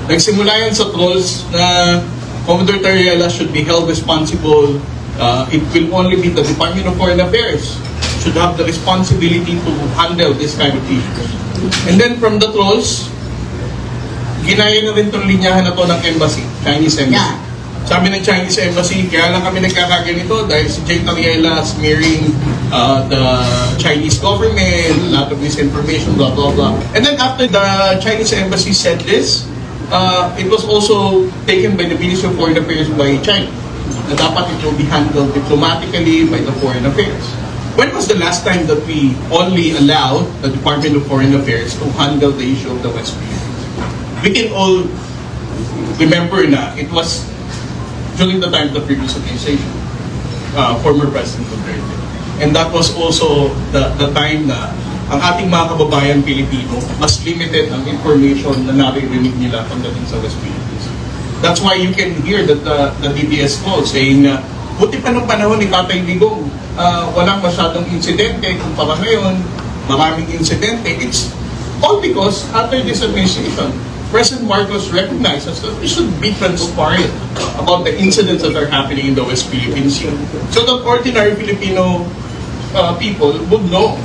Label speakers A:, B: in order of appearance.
A: Nagsimula yan sa trolls na Commodore Tariela should be held responsible. It will only be the Department of Foreign Affairs should have the responsibility to handle this kind of issues. And then from the trolls, ginaya na rin itong linyahan na to ng embassy, Chinese embassy.
B: Yeah.
A: Sabi ng Chinese embassy, kaya lang kami nagkakaganito dahil si Jay Tariela smearing the Chinese government, a lot of misinformation, blah, blah, blah. And then after the Chinese embassy said this, it was also taken by the Ministry of Foreign Affairs by China na dapat it will be handled diplomatically by the Foreign Affairs. When was the last time that we only allowed the Department of Foreign Affairs to handle the issue of the West Philippines? We can all remember na it was during the time of the previous administration, former President Duterte. And that was also the time na ang ating mga kababayan Pilipino, mas limited ang information na naririnig nila pagdating sa West Philippines. That's why you can hear that the DBS call saying na buti pa nung panahon ni Tatay Digong, walang masyadong insidente, kumpara ngayon, maraming insidente. It's all because after this administration, President Marcos recognizes that we should be transparent about the incidents that are happening in the West Philippines so that ordinary Filipino people would know